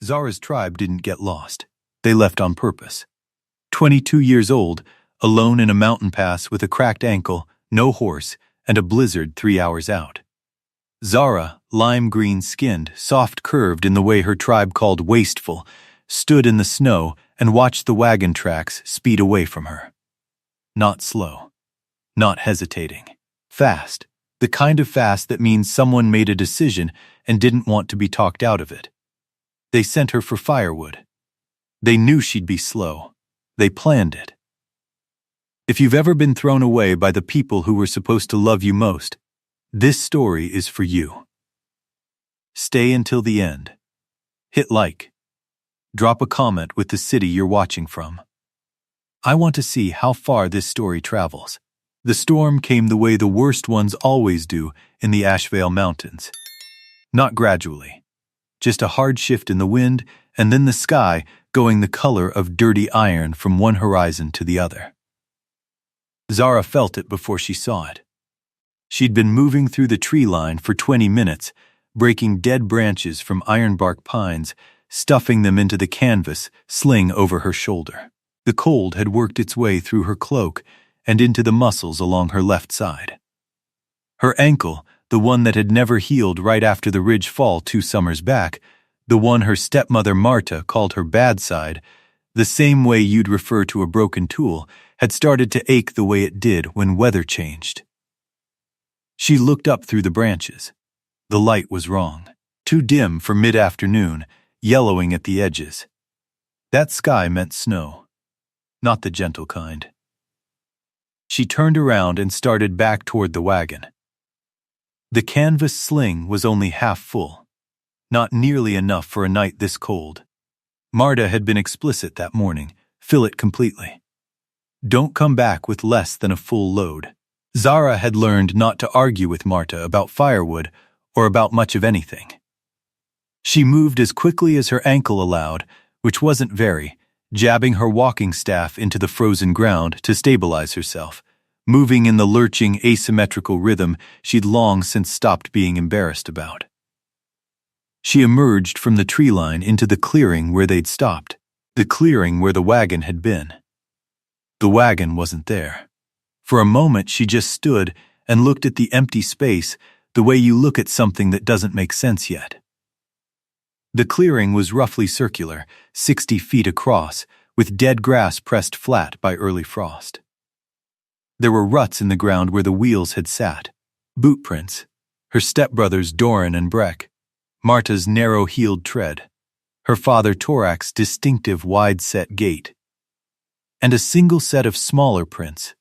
Zara's tribe didn't get lost. They left on purpose. 22 years old, alone in a mountain pass with a cracked ankle, no horse, and a blizzard 3 hours out. Zara, lime green skinned, soft curved in the way her tribe called wasteful, stood in the snow and watched the wagon tracks speed away from her. Not slow. Not hesitating. Fast. The kind of fast that means someone made a decision and didn't want to be talked out of it. They sent her for firewood. They knew she'd be slow. They planned it. If you've ever been thrown away by the people who were supposed to love you most, this story is for you. Stay until the end. Hit like. Drop a comment with the city you're watching from. I want to see how far this story travels. The storm came the way the worst ones always do in the Ashevale Mountains. Not gradually. Just a hard shift in the wind, and then the sky going the color of dirty iron from one horizon to the other. Zara felt it before she saw it. She'd been moving through the tree line for 20 minutes, breaking dead branches from ironbark pines, stuffing them into the canvas sling over her shoulder. The cold had worked its way through her cloak and into the muscles along her left side. Her ankle, the one that had never healed right after the ridge fall 2 summers back, the one her stepmother Marta called her bad side, the same way you'd refer to a broken tool, had started to ache the way it did when weather changed. She looked up through the branches. The light was wrong. Too dim for mid-afternoon, yellowing at the edges. That sky meant snow. Not the gentle kind. She turned around and started back toward the wagon. The canvas sling was only half full. Not nearly enough for a night this cold. Marta had been explicit that morning. Fill it completely. Don't come back with less than a full load. Zara had learned not to argue with Marta about firewood or about much of anything. She moved as quickly as her ankle allowed, which wasn't very, jabbing her walking staff into the frozen ground to stabilize herself, moving in the lurching, asymmetrical rhythm she'd long since stopped being embarrassed about. She emerged from the tree line into the clearing where they'd stopped, the clearing where the wagon had been. The wagon wasn't there. For a moment she just stood and looked at the empty space the way you look at something that doesn't make sense yet. The clearing was roughly circular, 60 feet across, with dead grass pressed flat by early frost. There were ruts in the ground where the wheels had sat, boot prints, her stepbrothers Doran and Breck, Marta's narrow-heeled tread, her father Torak's distinctive wide-set gait, and a single set of smaller prints,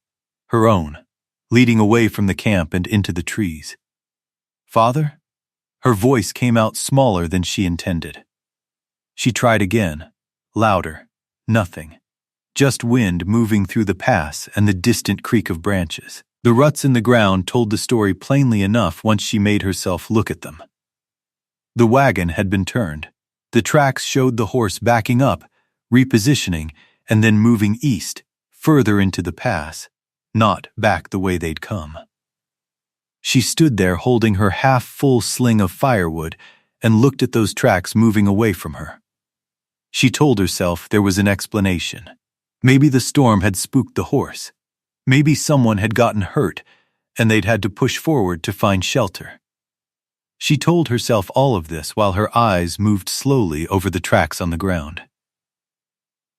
her own, leading away from the camp and into the trees. Father? Her voice came out smaller than she intended. She tried again, louder, nothing. Just wind moving through the pass and the distant creak of branches. The ruts in the ground told the story plainly enough once she made herself look at them. The wagon had been turned. The tracks showed the horse backing up, repositioning, and then moving east, further into the pass, not back the way they'd come. She stood there holding her half-full sling of firewood and looked at those tracks moving away from her. She told herself there was an explanation. Maybe the storm had spooked the horse. Maybe someone had gotten hurt, and they'd had to push forward to find shelter. She told herself all of this while her eyes moved slowly over the tracks on the ground.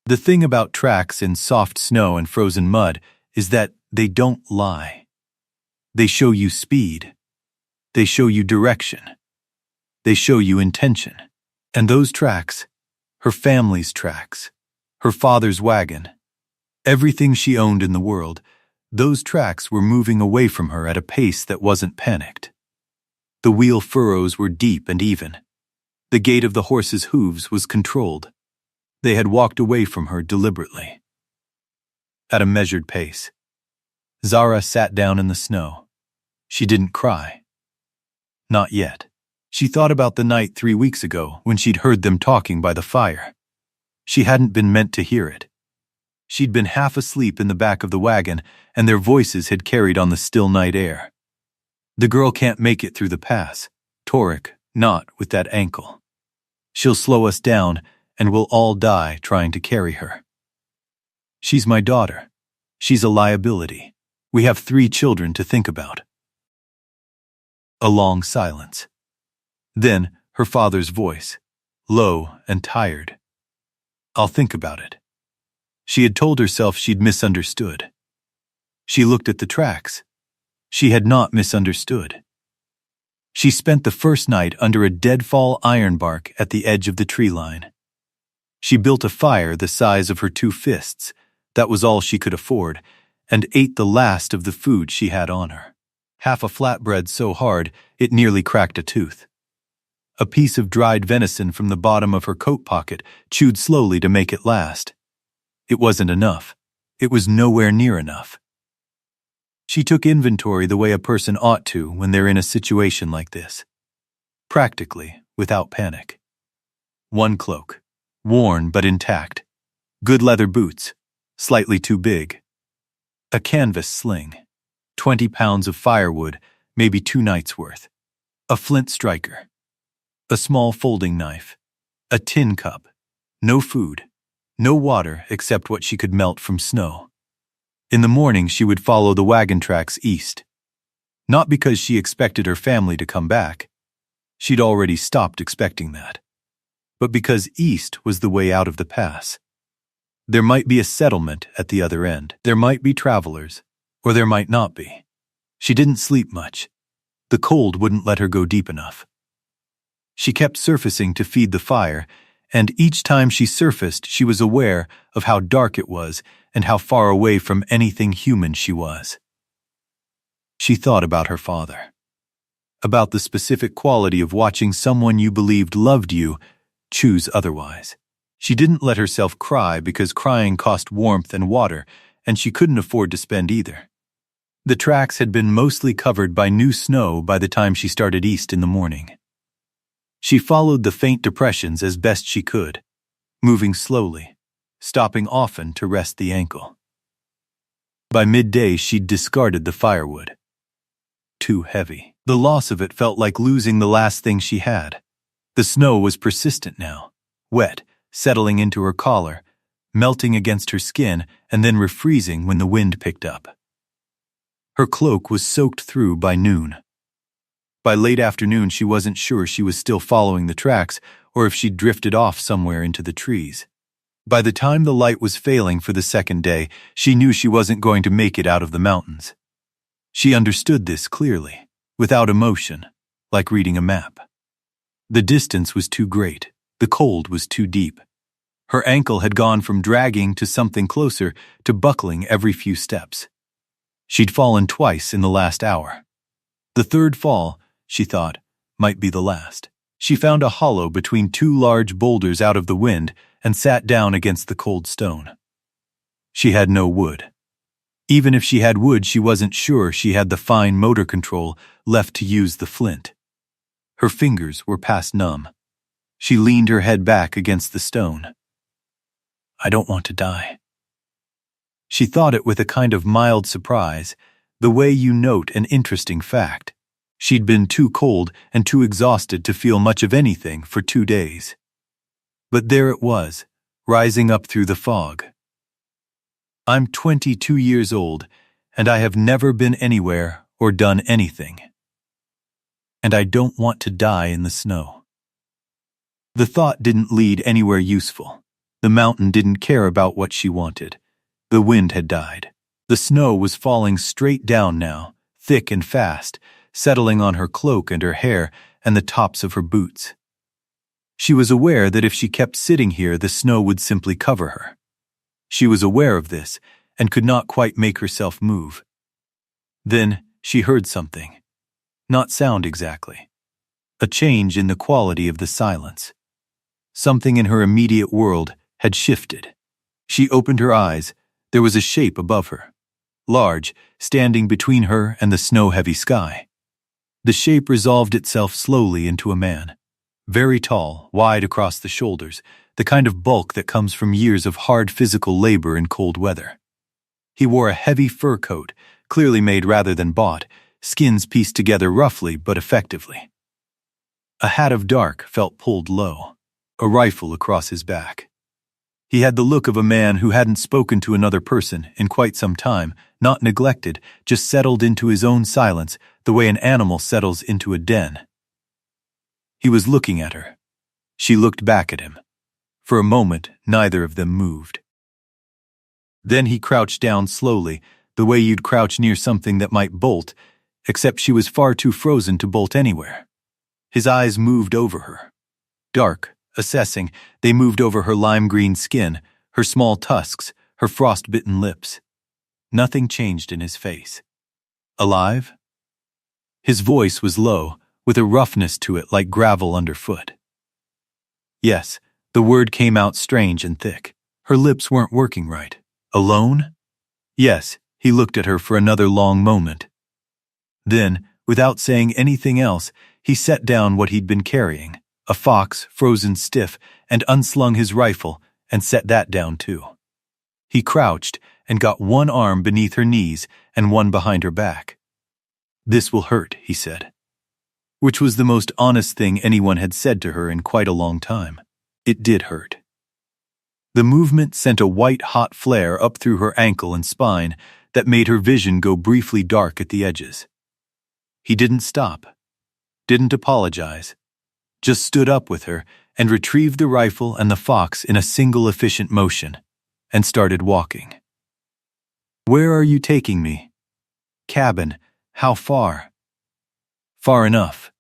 The thing about tracks in soft snow and frozen mud is that they don't lie. They show you speed. They show you direction. They show you intention. And those tracks, her family's tracks, her father's wagon, everything she owned in the world, those tracks were moving away from her at a pace that wasn't panicked. The wheel furrows were deep and even. The gait of the horse's hooves was controlled. They had walked away from her deliberately. At a measured pace. Zara sat down in the snow. She didn't cry. Not yet. She thought about the night 3 weeks ago when she'd heard them talking by the fire. She hadn't been meant to hear it. She'd been half asleep in the back of the wagon, and their voices had carried on the still night air. The girl can't make it through the pass. Torik, not with that ankle. She'll slow us down, and we'll all die trying to carry her. She's my daughter. She's a liability. We have 3 children to think about. A long silence. Then her father's voice, low and tired. I'll think about it. She had told herself she'd misunderstood. She looked at the tracks. She had not misunderstood. She spent the first night under a deadfall ironbark at the edge of the tree line. She built a fire the size of her 2 fists, that was all she could afford, and ate the last of the food she had on her. Half a flatbread so hard it nearly cracked a tooth. A piece of dried venison from the bottom of her coat pocket, chewed slowly to make it last. It wasn't enough. It was nowhere near enough. She took inventory the way a person ought to when they're in a situation like this. Practically, without panic. 1 cloak, worn but intact. Good leather boots, slightly too big. A canvas sling. 20 pounds of firewood, maybe 2 nights' worth. A flint striker. A small folding knife. A tin cup. No food. No water except what she could melt from snow. In the morning she would follow the wagon tracks east. Not because she expected her family to come back. She'd already stopped expecting that. But because east was the way out of the pass. There might be a settlement at the other end. There might be travelers, or there might not be. She didn't sleep much. The cold wouldn't let her go deep enough. She kept surfacing to feed the fire, and each time she surfaced she was aware of how dark it was and how far away from anything human she was. She thought about her father. About the specific quality of watching someone you believed loved you choose otherwise. She didn't let herself cry because crying cost warmth and water, and she couldn't afford to spend either. The tracks had been mostly covered by new snow by the time she started east in the morning. She followed the faint depressions as best she could, moving slowly, stopping often to rest the ankle. By midday she'd discarded the firewood. Too heavy. The loss of it felt like losing the last thing she had. The snow was persistent now, wet, settling into her collar, melting against her skin, and then refreezing when the wind picked up. Her cloak was soaked through by noon. By late afternoon she wasn't sure she was still following the tracks or if she'd drifted off somewhere into the trees. By the time the light was failing for the second day, she knew she wasn't going to make it out of the mountains. She understood this clearly, without emotion, like reading a map. The distance was too great, the cold was too deep. Her ankle had gone from dragging to something closer to buckling every few steps. She'd fallen twice in the last hour. The third fall, she thought, might be the last. She found a hollow between 2 large boulders out of the wind and sat down against the cold stone. She had no wood. Even if she had wood, she wasn't sure she had the fine motor control left to use the flint. Her fingers were past numb. She leaned her head back against the stone. I don't want to die. She thought it with a kind of mild surprise, the way you note an interesting fact. She'd been too cold and too exhausted to feel much of anything for 2 days. But there it was, rising up through the fog. I'm 22 years old, and I have never been anywhere or done anything. And I don't want to die in the snow. The thought didn't lead anywhere useful. The mountain didn't care about what she wanted. The wind had died. The snow was falling straight down now, thick and fast, settling on her cloak and her hair and the tops of her boots. She was aware that if she kept sitting here, the snow would simply cover her. She was aware of this and could not quite make herself move. Then she heard something. Not sound exactly. A change in the quality of the silence. Something in her immediate world had shifted. She opened her eyes. There was a shape above her, large, standing between her and the snow-heavy sky. The shape resolved itself slowly into a man. Very tall, wide across the shoulders, the kind of bulk that comes from years of hard physical labor in cold weather. He wore a heavy fur coat, clearly made rather than bought, skins pieced together roughly but effectively. A hat of dark felt pulled low. a rifle across his back. He had the look of a man who hadn't spoken to another person in quite some time, not neglected, just settled into his own silence, the way an animal settles into a den. He was looking at her. She looked back at him. For a moment, neither of them moved. Then he crouched down slowly, the way you'd crouch near something that might bolt, except she was far too frozen to bolt anywhere. His eyes moved over her. Dark, assessing, they moved over her lime-green skin, her small tusks, her frost-bitten lips. Nothing changed in his face. Alive? His voice was low, with a roughness to it like gravel underfoot. Yes, the word came out strange and thick. Her lips weren't working right. Alone? Yes, he looked at her for another long moment. Then, without saying anything else, he set down what he'd been carrying, a fox frozen stiff, and unslung his rifle and set that down too. He crouched and got one arm beneath her knees and one behind her back. "This will hurt," he said. Which was the most honest thing anyone had said to her in quite a long time. It did hurt. The movement sent a white-hot flare up through her ankle and spine that made her vision go briefly dark at the edges. He didn't stop, didn't apologize, just stood up with her and retrieved the rifle and the fox in a single efficient motion, and started walking. "Where are you taking me?" "Cabin. How far?" "Far enough."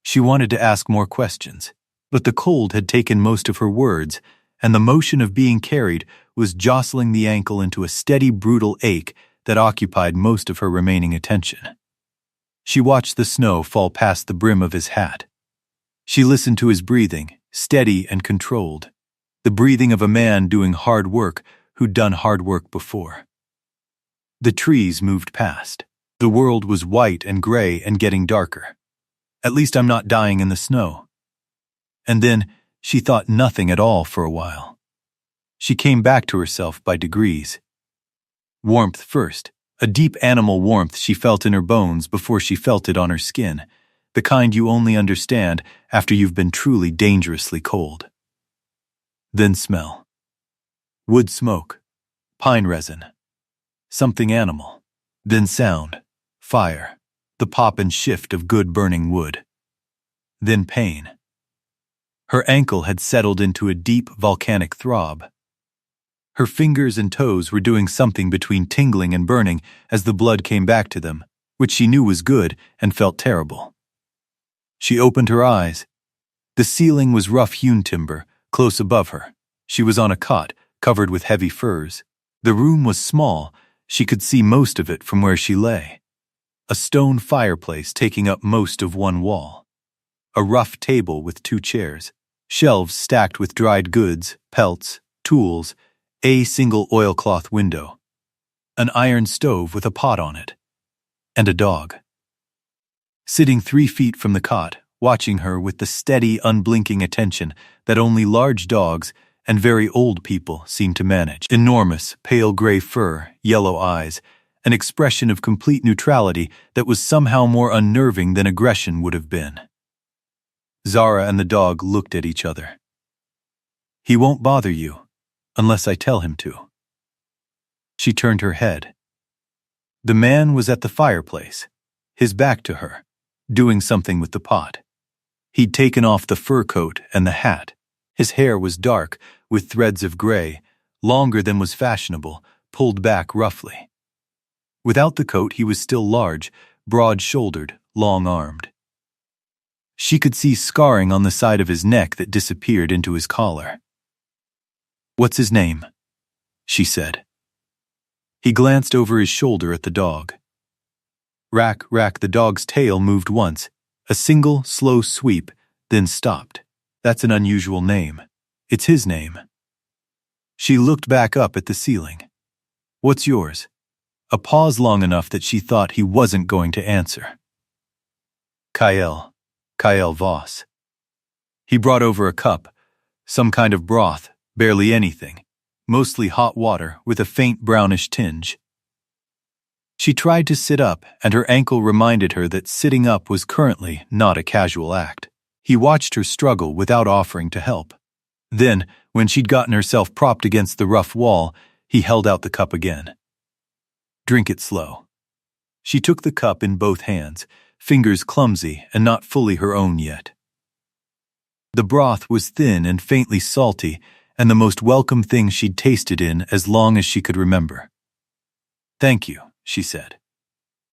She wanted to ask more questions, but the cold had taken most of her words, and the motion of being carried was jostling the ankle into a steady, brutal ache that occupied most of her remaining attention. She watched the snow fall past the brim of his hat. She listened to his breathing, steady and controlled, the breathing of a man doing hard work who'd done hard work before. The trees moved past. The world was white and gray and getting darker. At least I'm not dying in the snow. And then she thought nothing at all for a while. She came back to herself by degrees. Warmth first, a deep animal warmth she felt in her bones before she felt it on her skin, the kind you only understand after you've been truly dangerously cold. Then smell. Wood smoke, pine resin, something animal. Then sound, fire, the pop and shift of good burning wood. Then pain. Her ankle had settled into a deep volcanic throb. Her fingers and toes were doing something between tingling and burning as the blood came back to them, which she knew was good and felt terrible. She opened her eyes. The ceiling was rough-hewn timber, close above her. She was on a cot, covered with heavy furs. The room was small. She could see most of it from where she lay. A stone fireplace taking up most of one wall. A rough table with 2 chairs. Shelves stacked with dried goods, pelts, tools, a single oilcloth window. An iron stove with a pot on it. And a dog. Sitting 3 feet from the cot, watching her with the steady, unblinking attention that only large dogs and very old people seem to manage. Enormous, pale gray fur, yellow eyes, an expression of complete neutrality that was somehow more unnerving than aggression would have been. Zara and the dog looked at each other. "He won't bother you, unless I tell him to." She turned her head. The man was at the fireplace, his back to her, doing something with the pot. He'd taken off the fur coat and the hat. His hair was dark, with threads of gray, longer than was fashionable, pulled back roughly. Without the coat he was still large, broad-shouldered, long-armed. She could see scarring on the side of his neck that disappeared into his collar. "What's his name?" she said. He glanced over his shoulder at the dog. Rack, rack, the dog's tail moved once, a single, slow sweep, then stopped. "That's an unusual name. It's his name." She looked back up at the ceiling. "What's yours?" A pause long enough that she thought he wasn't going to answer. Kyle Voss." He brought over a cup, some kind of broth, barely anything, mostly hot water with a faint brownish tinge. She tried to sit up, and her ankle reminded her that sitting up was currently not a casual act. He watched her struggle without offering to help. Then, when she'd gotten herself propped against the rough wall, he held out the cup again. "Drink it slow." She took the cup in both hands, fingers clumsy and not fully her own yet. The broth was thin and faintly salty, and the most welcome thing she'd tasted in as long as she could remember. "Thank you," she said.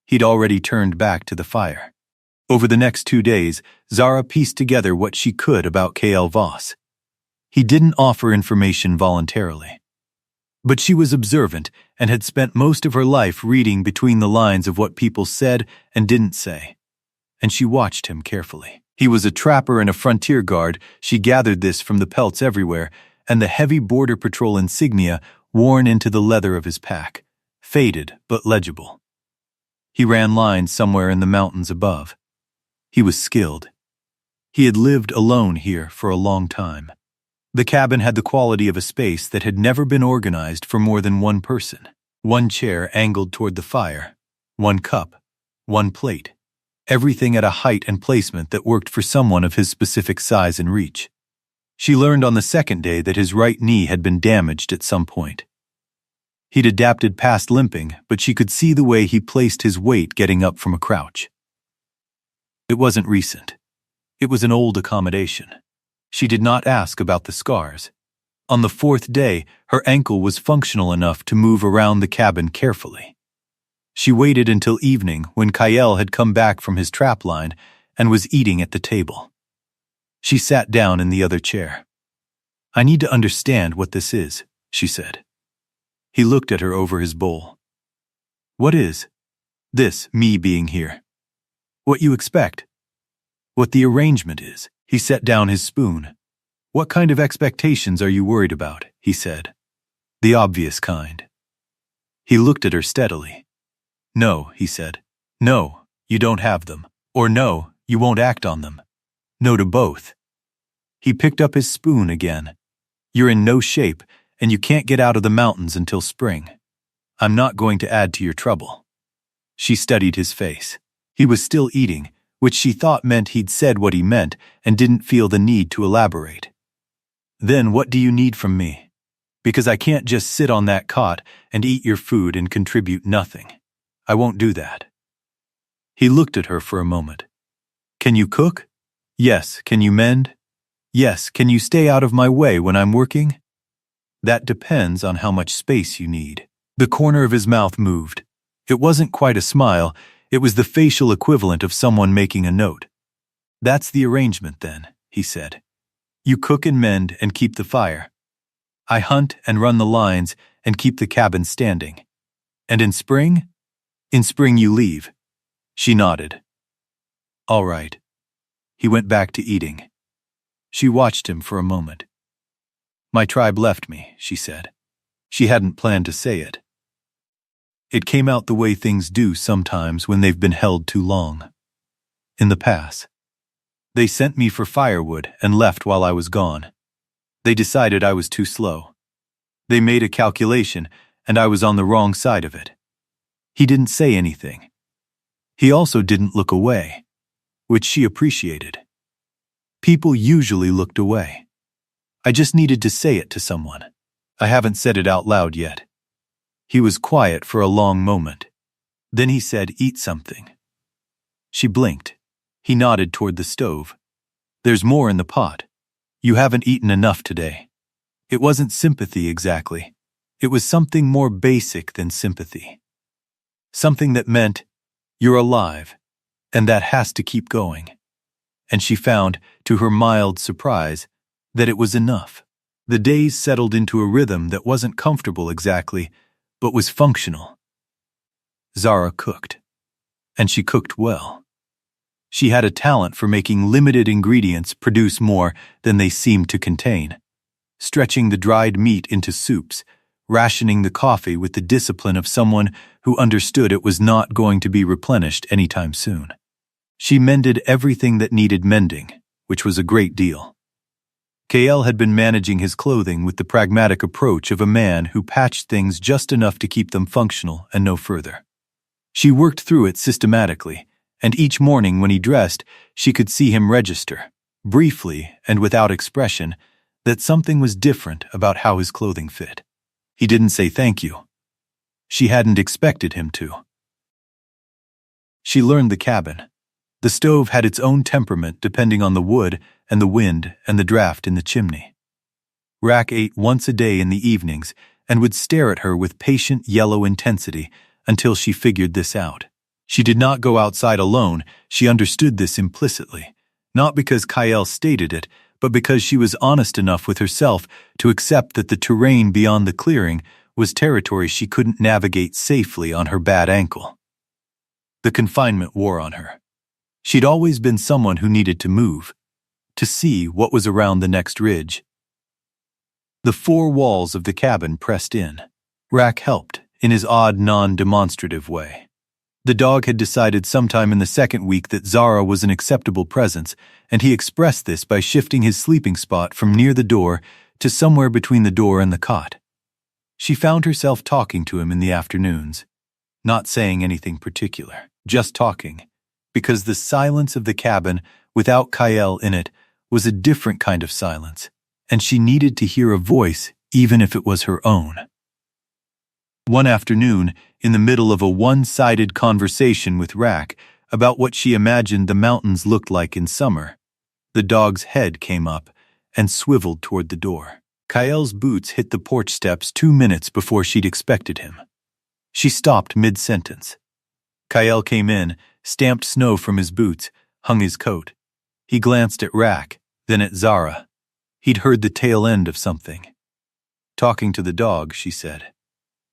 He'd already turned back to the fire. Over the next 2 days, Zara pieced together what she could about K.L. Voss. He didn't offer information voluntarily. But she was observant and had spent most of her life reading between the lines of what people said and didn't say. And she watched him carefully. He was a trapper and a frontier guard. She gathered this from the pelts everywhere and the heavy Border Patrol insignia worn into the leather of his pack, faded but legible. He ran lines somewhere in the mountains above. He was skilled. He had lived alone here for a long time. The cabin had the quality of a space that had never been organized for more than one person. One chair angled toward the fire, one cup, one plate. Everything at a height and placement that worked for someone of his specific size and reach. She learned on the second day that his right knee had been damaged at some point. He'd adapted past limping, but she could see the way he placed his weight getting up from a crouch. It wasn't recent. It was an old accommodation. She did not ask about the scars. On the 4th day, her ankle was functional enough to move around the cabin carefully. She waited until evening when K.L. had come back from his trap line and was eating at the table. She sat down in the other chair. "I need to understand what this is," she said. He looked at her over his bowl. "What is this, me being here? What you expect? What the arrangement is?" He set down his spoon. "What kind of expectations are you worried about?" he said. "The obvious kind." He looked at her steadily. "No," he said. "No, you don't have them. Or no, you won't act on them. No to both." He picked up his spoon again. "You're in no shape, and you can't get out of the mountains until spring. I'm not going to add to your trouble." She studied his face. He was still eating, which she thought meant he'd said what he meant and didn't feel the need to elaborate. "Then what do you need from me? Because I can't just sit on that cot and eat your food and contribute nothing. I won't do that." He looked at her for a moment. "Can you cook? Yes. Can you mend? Yes. Can you stay out of my way when I'm working? That depends on how much space you need." The corner of his mouth moved. It wasn't quite a smile. It was the facial equivalent of someone making a note. "That's the arrangement then," he said. "You cook and mend and keep the fire. I hunt and run the lines and keep the cabin standing. And in spring? In spring you leave." She nodded. "All right." He went back to eating. She watched him for a moment. "My tribe left me," she said. She hadn't planned to say it. It came out the way things do sometimes when they've been held too long. In the past. They sent me for firewood and left while I was gone. They decided I was too slow. They made a calculation, and I was on the wrong side of it. He didn't say anything. He also didn't look away, which she appreciated. People usually looked away. I just needed to say it to someone. I haven't said it out loud yet. He was quiet for a long moment. Then he said, "Eat something." She blinked. He nodded toward the stove. "There's more in the pot. You haven't eaten enough today." It wasn't sympathy exactly. It was something more basic than sympathy. Something that meant, you're alive, and that has to keep going. And she found, to her mild surprise, that it was enough. The days settled into a rhythm that wasn't comfortable exactly, but was functional. Zara cooked. And she cooked well. She had a talent for making limited ingredients produce more than they seemed to contain, stretching the dried meat into soups, rationing the coffee with the discipline of someone who understood it was not going to be replenished anytime soon. She mended everything that needed mending, which was a great deal. K.L. had been managing his clothing with the pragmatic approach of a man who patched things just enough to keep them functional and no further. She worked through it systematically, and each morning when he dressed, she could see him register, briefly and without expression, that something was different about how his clothing fit. He didn't say thank you. She hadn't expected him to. She learned the cabin. The stove had its own temperament depending on the wood and the wind and the draft in the chimney. Rack ate once a day in the evenings and would stare at her with patient yellow intensity until she figured this out. She did not go outside alone. She understood this implicitly, not because Kyle stated it, but because she was honest enough with herself to accept that the terrain beyond the clearing was territory she couldn't navigate safely on her bad ankle. The confinement wore on her. She'd always been someone who needed to move, to see what was around the next ridge. The four walls of the cabin pressed in. Rack helped, in his odd, non-demonstrative way. The dog had decided sometime in the second week that Zara was an acceptable presence, and he expressed this by shifting his sleeping spot from near the door to somewhere between the door and the cot. She found herself talking to him in the afternoons, not saying anything particular, just talking, because the silence of the cabin, without Kyle in it, was a different kind of silence, and she needed to hear a voice even if it was her own. One afternoon, in the middle of a one-sided conversation with Rack about what she imagined the mountains looked like in summer, the dog's head came up and swiveled toward the door. Kyle's boots hit the porch steps 2 minutes before she'd expected him. She stopped mid-sentence. Kyle came in, stamped snow from his boots, hung his coat. He glanced at Rack, then at Zara. He'd heard the tail end of something. "Talking to the dog," she said.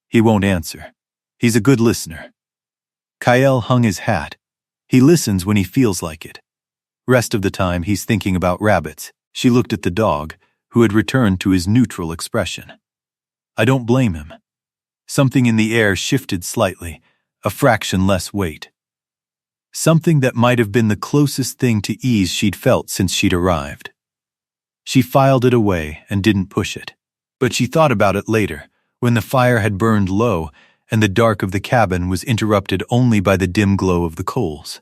"He won't answer. He's a good listener." Kyle hung his hat. He listens when he feels like it. Rest of the time he's thinking about rabbits. She looked at the dog, who had returned to his neutral expression. I don't blame him. Something in the air shifted slightly, a fraction less weight. Something that might have been the closest thing to ease she'd felt since she'd arrived. She filed it away and didn't push it. But she thought about it later, when the fire had burned low and the dark of the cabin was interrupted only by the dim glow of the coals.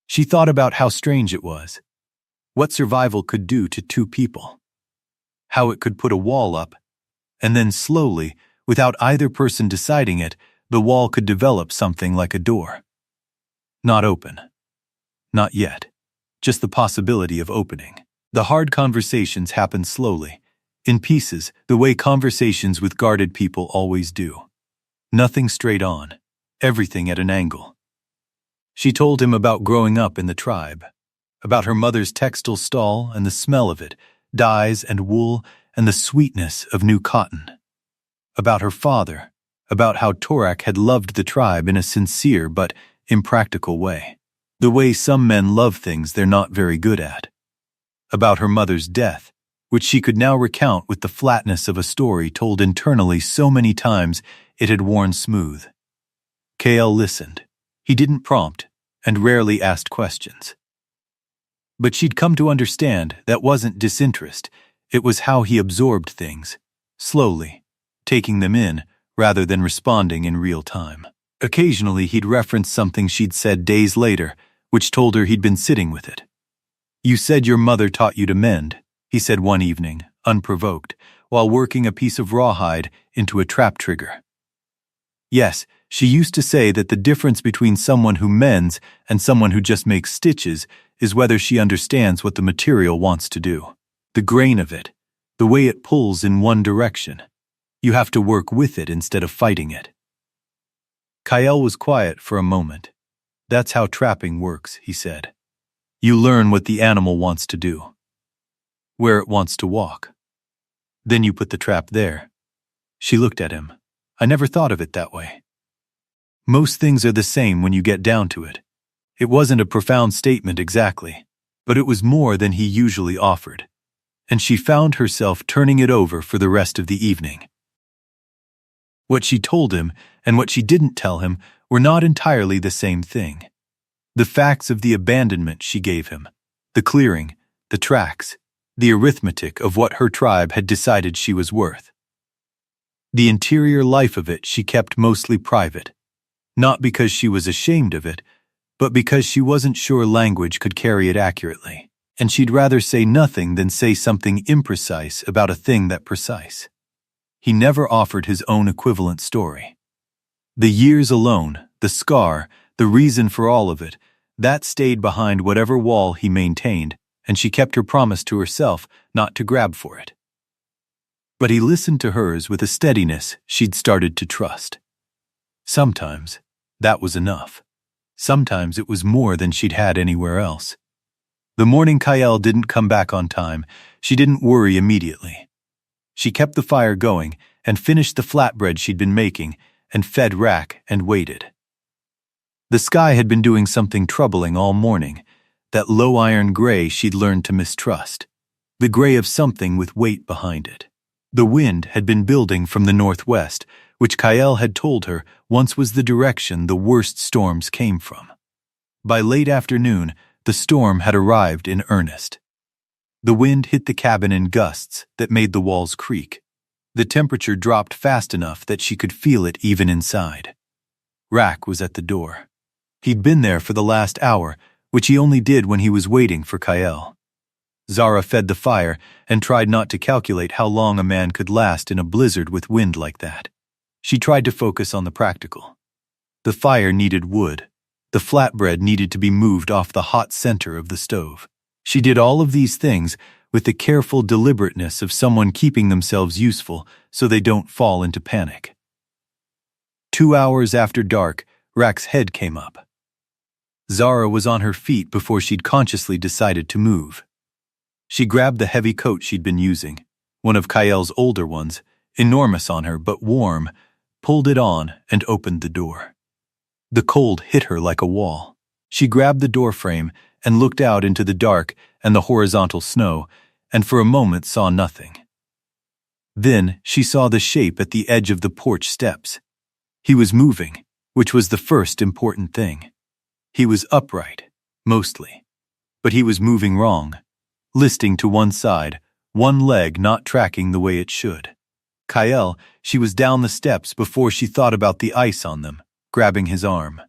She thought about how strange it was, what survival could do to two people, how it could put a wall up, and then slowly, without either person deciding it, the wall could develop something like a door. Not open. Not yet. Just the possibility of opening. The hard conversations happened slowly, in pieces, the way conversations with guarded people always do. Nothing straight on, everything at an angle. She told him about growing up in the tribe, about her mother's textile stall and the smell of it, dyes and wool and the sweetness of new cotton. About her father, about how Torak had loved the tribe in a sincere but impractical way, the way some men love things they're not very good at. About her mother's death, which she could now recount with the flatness of a story told internally so many times it had worn smooth. Kale listened. He didn't prompt, and rarely asked questions. But she'd come to understand that wasn't disinterest, it was how he absorbed things, slowly, taking them in rather than responding in real time. Occasionally he'd reference something she'd said days later, which told her he'd been sitting with it. "You said your mother taught you to mend," he said one evening, unprovoked, while working a piece of rawhide into a trap trigger. Yes, she used to say that the difference between someone who mends and someone who just makes stitches is whether she understands what the material wants to do. The grain of it, the way it pulls in one direction. You have to work with it instead of fighting it. Kyle was quiet for a moment. "That's how trapping works," he said. "You learn what the animal wants to do, where it wants to walk. Then you put the trap there." She looked at him. "I never thought of it that way." Most things are the same when you get down to it. It wasn't a profound statement exactly, but it was more than he usually offered, and she found herself turning it over for the rest of the evening. What she told him and what she didn't tell him were not entirely the same thing. The facts of the abandonment she gave him, the clearing, the tracks, the arithmetic of what her tribe had decided she was worth. The interior life of it she kept mostly private, not because she was ashamed of it, but because she wasn't sure language could carry it accurately. and she'd rather say nothing than say something imprecise about a thing that precise. He never offered his own equivalent story. The years alone, the scar, the reason for all of it, that stayed behind whatever wall he maintained, and she kept her promise to herself not to grab for it. But he listened to hers with a steadiness she'd started to trust. Sometimes that was enough. Sometimes it was more than she'd had anywhere else. The morning Kyle didn't come back on time, she didn't worry immediately. She kept the fire going and finished the flatbread she'd been making and fed Rack and waited. The sky had been doing something troubling all morning, that low iron gray she'd learned to mistrust, the gray of something with weight behind it. The wind had been building from the northwest, which Kyle had told her once was the direction the worst storms came from. By late afternoon, the storm had arrived in earnest. The wind hit the cabin in gusts that made the walls creak. The temperature dropped fast enough that she could feel it even inside. Rack was at the door. He'd been there for the last hour, which he only did when he was waiting for Kyle. Zara fed the fire and tried not to calculate how long a man could last in a blizzard with wind like that. She tried to focus on the practical. The fire needed wood. The flatbread needed to be moved off the hot center of the stove. She did all of these things with the careful deliberateness of someone keeping themselves useful so they don't fall into panic. 2 hours after dark, Rack's head came up. Zara was on her feet before she'd consciously decided to move. She grabbed the heavy coat she'd been using, one of Kyle's older ones, enormous on her but warm, pulled it on and opened the door. The cold hit her like a wall. She grabbed the doorframe and looked out into the dark and the horizontal snow, and for a moment saw nothing. Then she saw the shape at the edge of the porch steps. He was moving, which was the first important thing. He was upright, mostly, but he was moving wrong, listing to one side, one leg not tracking the way it should. Kyle, she was down the steps before she thought about the ice on them, grabbing his arm.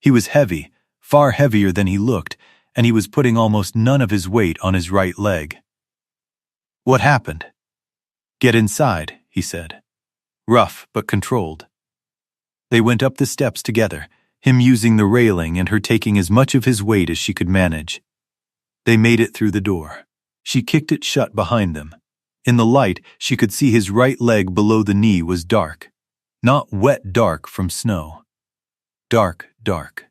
He was heavy, far heavier than he looked, and he was putting almost none of his weight on his right leg. "What happened?" "Get inside," he said. Rough but controlled. They went up the steps together, him using the railing and her taking as much of his weight as she could manage. They made it through the door. She kicked it shut behind them. In the light, she could see his right leg below the knee was dark. Not wet dark from snow. Dark, dark.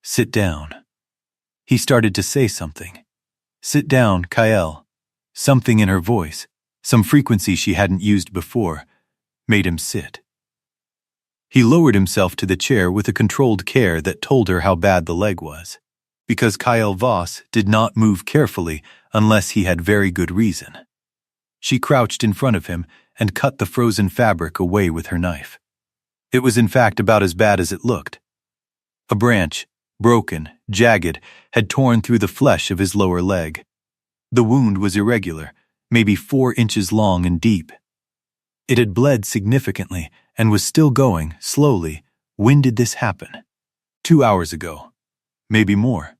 "Sit down." He started to say something. "Sit down, Kyle." Something in her voice, some frequency she hadn't used before, made him sit. He lowered himself to the chair with a controlled care that told her how bad the leg was, because Kyle Voss did not move carefully unless he had very good reason. She crouched in front of him and cut the frozen fabric away with her knife. It was in fact about as bad as it looked. A branch, broken, jagged, had torn through the flesh of his lower leg. The wound was irregular, maybe 4 inches long and deep. It had bled significantly and was still going, slowly. When did this happen? 2 hours ago. Maybe more.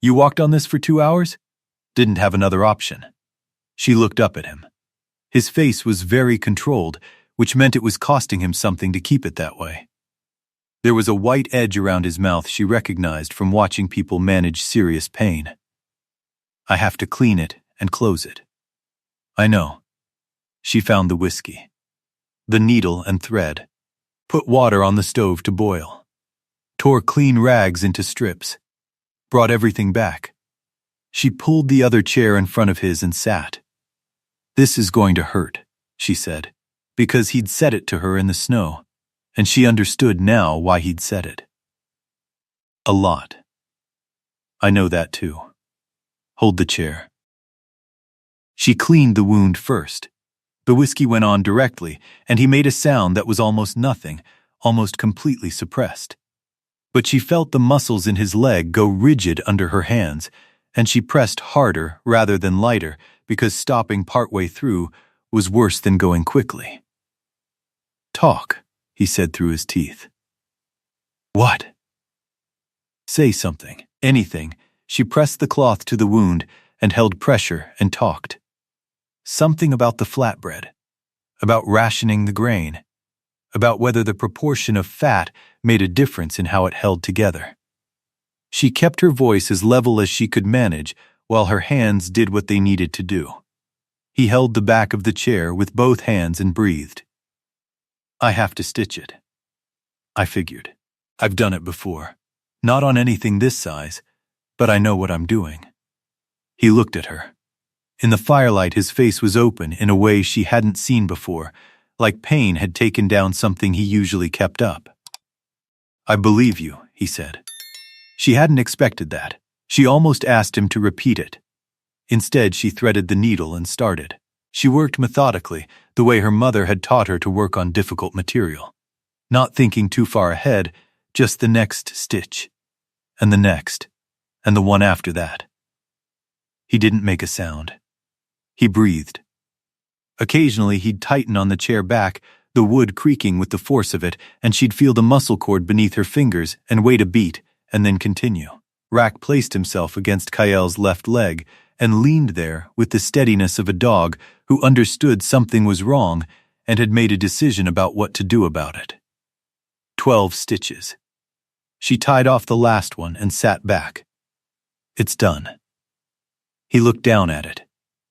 "You walked on this for 2 hours? Didn't have another option." She looked up at him. His face was very controlled, which meant it was costing him something to keep it that way. There was a white edge around his mouth she recognized from watching people manage serious pain. "I have to clean it and close it." "I know." She found the whiskey, the needle and thread, put water on the stove to boil, tore clean rags into strips, brought everything back. She pulled the other chair in front of his and sat. "This is going to hurt," she said, because he'd said it to her in the snow, and she understood now why he'd said it. "A lot." "I know that too. Hold the chair." She cleaned the wound first. The whiskey went on directly, and he made a sound that was almost nothing, almost completely suppressed. But she felt the muscles in his leg go rigid under her hands, and she pressed harder rather than lighter because stopping partway through was worse than going quickly. "Talk," he said through his teeth. "What?" "Say something, anything." she pressed the cloth to the wound and held pressure and talked. Something about the flatbread, about rationing the grain, about whether the proportion of fat made a difference in how it held together. She kept her voice as level as she could manage while her hands did what they needed to do. He held the back of the chair with both hands and breathed. I have to stitch it. I figured. I've done it before. Not on anything this size, but I know what I'm doing. He looked at her. In the firelight, his face was open in a way she hadn't seen before, like pain had taken down something he usually kept up. I believe you, he said. She hadn't expected that. She almost asked him to repeat it. Instead, she threaded the needle and started. She worked methodically, the way her mother had taught her to work on difficult material. Not thinking too far ahead, just the next stitch, and the next, and the one after that. He didn't make a sound. He breathed. Occasionally, he'd tighten on the chair back, the wood creaking with the force of it, and she'd feel the muscle cord beneath her fingers and wait a beat, and then continue. Rack placed himself against Kayel's left leg and leaned there with the steadiness of a dog who understood something was wrong and had made a decision about what to do about it. 12 stitches. She tied off the last one and sat back. It's done. He looked down at it.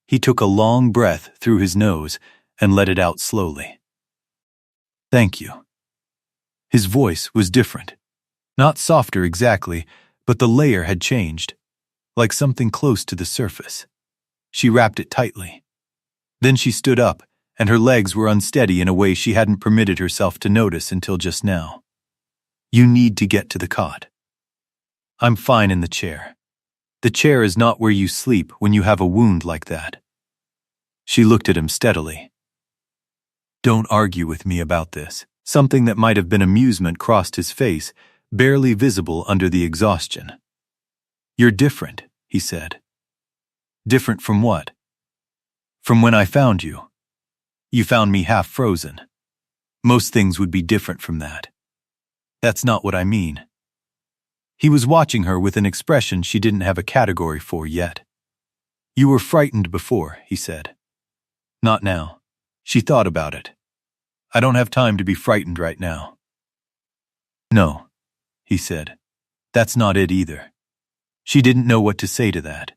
He took a long breath through his nose and let it out slowly. Thank you. His voice was different. Not softer exactly, but the layer had changed, like something close to the surface. She wrapped it tightly. Then she stood up, and her legs were unsteady in a way she hadn't permitted herself to notice until just now. You need to get to the cot. I'm fine in the chair. The chair is not where you sleep when you have a wound like that. She looked at him steadily. Don't argue with me about this. Something that might have been amusement crossed his face, barely visible under the exhaustion. You're different, he said. Different from what? From when I found you. You found me half frozen. Most things would be different from that. That's not what I mean. He was watching her with an expression she didn't have a category for yet. You were frightened before, he said. Not now. She thought about it. I don't have time to be frightened right now. No, he said. That's not it either. She didn't know what to say to that.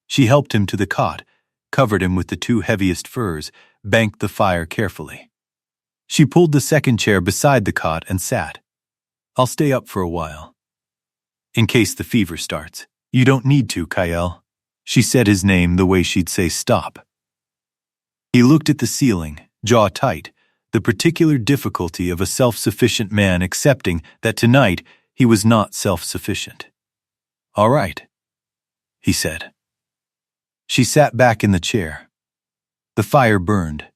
She helped him to the cot, covered him with the 2 heaviest furs, banked the fire carefully. She pulled the second chair beside the cot and sat. I'll stay up for a while. In case the fever starts. You don't need to, Kayel. She said his name the way she'd say stop. He looked at the ceiling, jaw tight, the particular difficulty of a self-sufficient man accepting that tonight he was not self-sufficient. All right, he said. She sat back in the chair. The fire burned.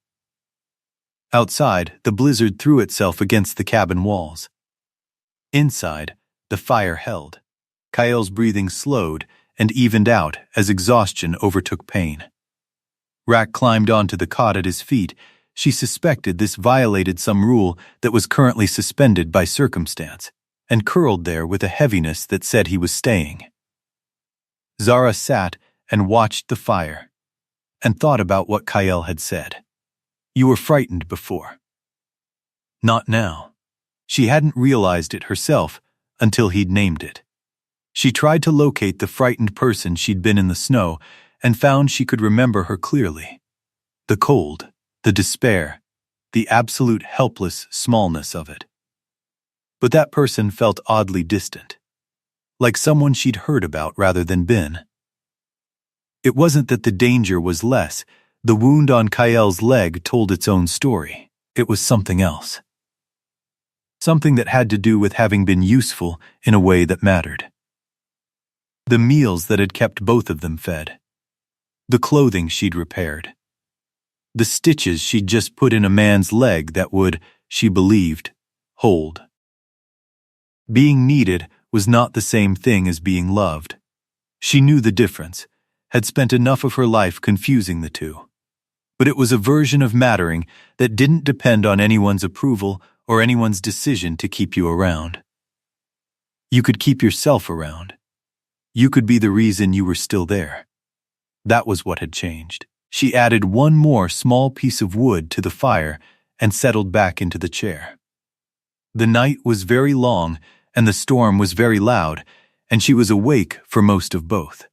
Outside, the blizzard threw itself against the cabin walls. Inside, the fire held. Kayel's breathing slowed and evened out as exhaustion overtook pain. Rack climbed onto the cot at his feet. She suspected this violated some rule that was currently suspended by circumstance, and curled there with a heaviness that said he was staying. Zara sat and watched the fire, and thought about what Kayel had said. You were frightened before. Not now. She hadn't realized it herself until he'd named it. She tried to locate the frightened person she'd been in the snow and found she could remember her clearly. The cold, the despair, the absolute helpless smallness of it. But that person felt oddly distant, like someone she'd heard about rather than been. It wasn't that the danger was less. The wound on Kayel's leg told its own story. It was something else. Something that had to do with having been useful in a way that mattered. The meals that had kept both of them fed. The clothing she'd repaired. The stitches she'd just put in a man's leg that would, she believed, hold. Being needed was not the same thing as being loved. She knew the difference, had spent enough of her life confusing the two. But it was a version of mattering that didn't depend on anyone's approval or anyone's decision to keep you around. You could keep yourself around. You could be the reason you were still there. That was what had changed. She added one more small piece of wood to the fire and settled back into the chair. The night was very long and the storm was very loud, and she was awake for most of both.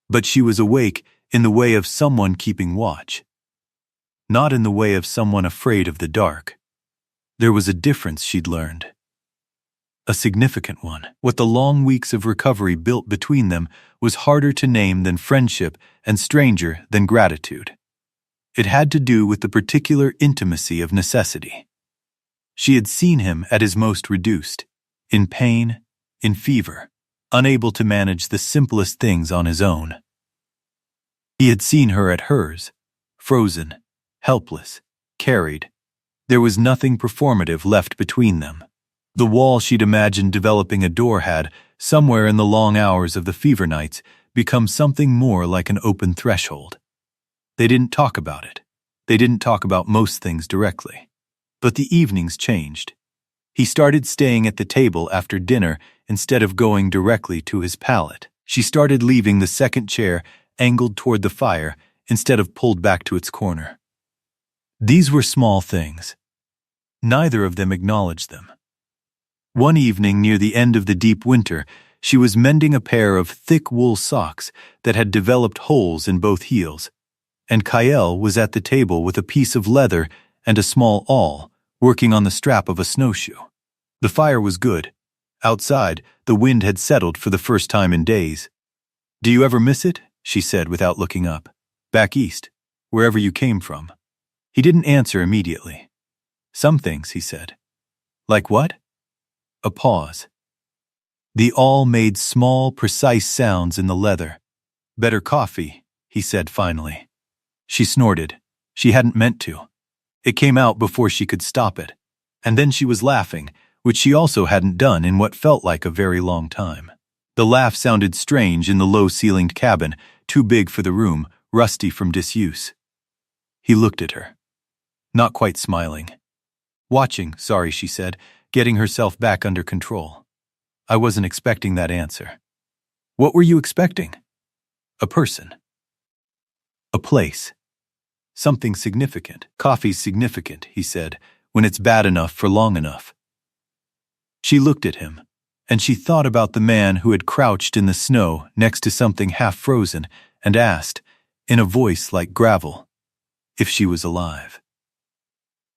But she was awake in the way of someone keeping watch, not in the way of someone afraid of the dark. There was a difference she'd learned. A significant one. What the long weeks of recovery built between them was harder to name than friendship and stranger than gratitude. It had to do with the particular intimacy of necessity. She had seen him at his most reduced, in pain, in fever, unable to manage the simplest things on his own. He had seen her at hers, frozen, helpless, carried. There was nothing performative left between them. The wall she'd imagined developing a door had, somewhere in the long hours of the fever nights, become something more like an open threshold. They didn't talk about it. They didn't talk about most things directly. But the evenings changed. He started staying at the table after dinner instead of going directly to his pallet. She started leaving the second chair angled toward the fire instead of pulled back to its corner. These were small things. Neither of them acknowledged them. One evening near the end of the deep winter, she was mending a pair of thick wool socks that had developed holes in both heels, and Kyle was at the table with a piece of leather and a small awl, working on the strap of a snowshoe. The fire was good. Outside, the wind had settled for the first time in days. "Do you ever miss it?" she said without looking up. "Back east, wherever you came from." He didn't answer immediately. "Some things," he said. "Like what?" A pause. The awl made small, precise sounds in the leather. "Better coffee," he said finally. She snorted. She hadn't meant to. It came out before she could stop it. And then she was laughing, which she also hadn't done in what felt like a very long time. The laugh sounded strange in the low-ceilinged cabin, too big for the room, rusty from disuse. He looked at her. Not quite smiling. "Watching, sorry," she said, getting herself back under control. "I wasn't expecting that answer." "What were you expecting?" "A person. A place. Something significant." "Coffee's significant," he said, "when it's bad enough for long enough." She looked at him, and she thought about the man who had crouched in the snow next to something half-frozen and asked, in a voice like gravel, if she was alive.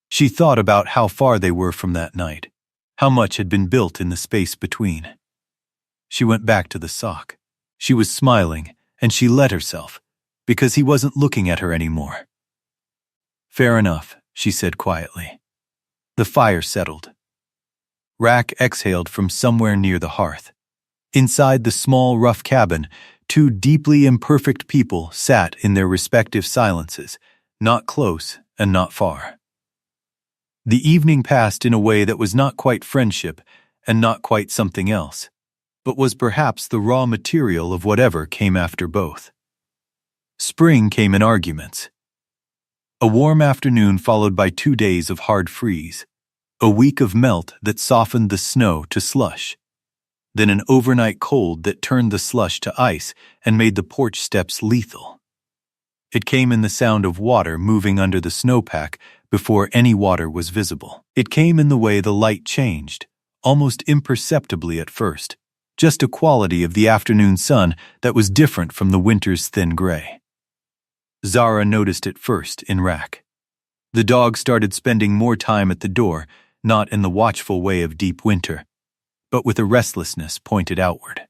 She thought about how far they were from that night, how much had been built in the space between. She went back to the sock. She was smiling, and she let herself, because he wasn't looking at her anymore. "Fair enough," she said quietly. The fire settled. Rack exhaled from somewhere near the hearth. Inside the small, rough cabin, two deeply imperfect people sat in their respective silences, not close and not far. The evening passed in a way that was not quite friendship and not quite something else, but was perhaps the raw material of whatever came after both. Spring came in arguments. A warm afternoon followed by 2 days of hard freeze, a week of melt that softened the snow to slush, then an overnight cold that turned the slush to ice and made the porch steps lethal. It came in the sound of water moving under the snowpack before any water was visible. It came in the way the light changed, almost imperceptibly at first, just a quality of the afternoon sun that was different from the winter's thin gray. Zara noticed it first in Rack. The dog started spending more time at the door, not in the watchful way of deep winter, but with a restlessness pointed outward.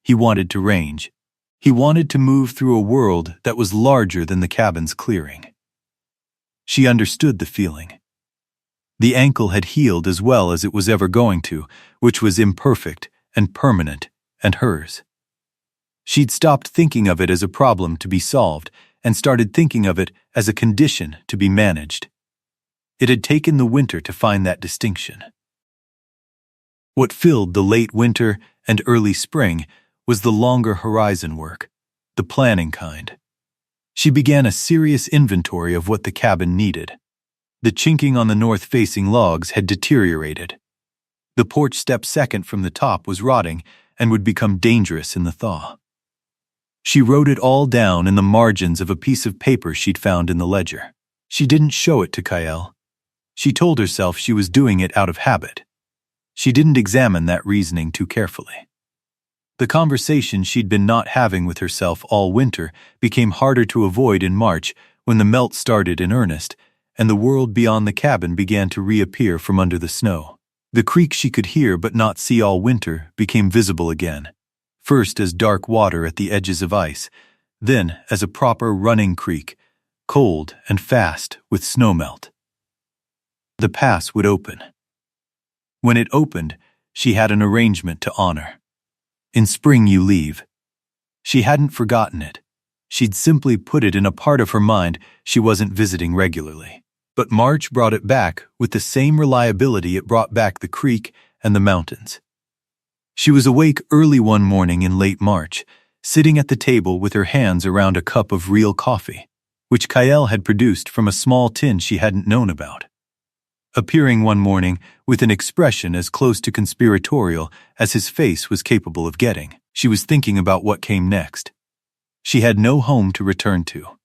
He wanted to range. He wanted to move through a world that was larger than the cabin's clearing. She understood the feeling. The ankle had healed as well as it was ever going to, which was imperfect and permanent and hers. She'd stopped thinking of it as a problem to be solved and started thinking of it as a condition to be managed. It had taken the winter to find that distinction. What filled the late winter and early spring was the longer horizon work, the planning kind. She began a serious inventory of what the cabin needed. The chinking on the north-facing logs had deteriorated. The porch step second from the top was rotting, and would become dangerous in the thaw. She wrote it all down in the margins of a piece of paper she'd found in the ledger. She didn't show it to Kyle. She told herself she was doing it out of habit. She didn't examine that reasoning too carefully. The conversation she'd been not having with herself all winter became harder to avoid in March when the melt started in earnest, and the world beyond the cabin began to reappear from under the snow. The creek she could hear but not see all winter became visible again, first as dark water at the edges of ice, then as a proper running creek, cold and fast with snowmelt. The pass would open. When it opened, she had an arrangement to honor. In spring you leave. She hadn't forgotten it. She'd simply put it in a part of her mind she wasn't visiting regularly. But March brought it back with the same reliability it brought back the creek and the mountains. She was awake early one morning in late March, sitting at the table with her hands around a cup of real coffee, which Kyle had produced from a small tin she hadn't known about. Appearing one morning with an expression as close to conspiratorial as his face was capable of getting, she was thinking about what came next. She had no home to return to,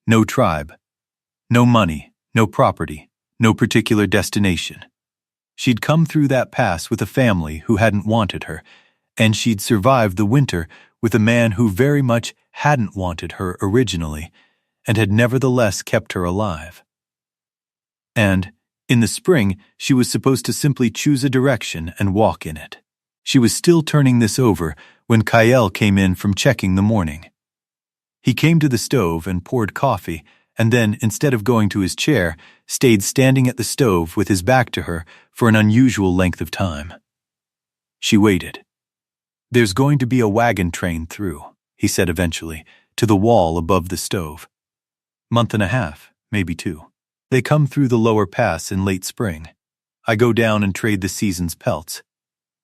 no tribe, no money, no property, no particular destination. She'd come through that pass with a family who hadn't wanted her, and she'd survived the winter with a man who very much hadn't wanted her originally, and had nevertheless kept her alive. And in the spring, she was supposed to simply choose a direction and walk in it. She was still turning this over when Kyle came in from checking the morning. He came to the stove and poured coffee, and then, instead of going to his chair, stayed standing at the stove with his back to her for an unusual length of time. She waited. "There's going to be a wagon train through," he said eventually, to the wall above the stove. "Month and a half, maybe 2. They come through the lower pass in late spring. I go down and trade the season's pelts.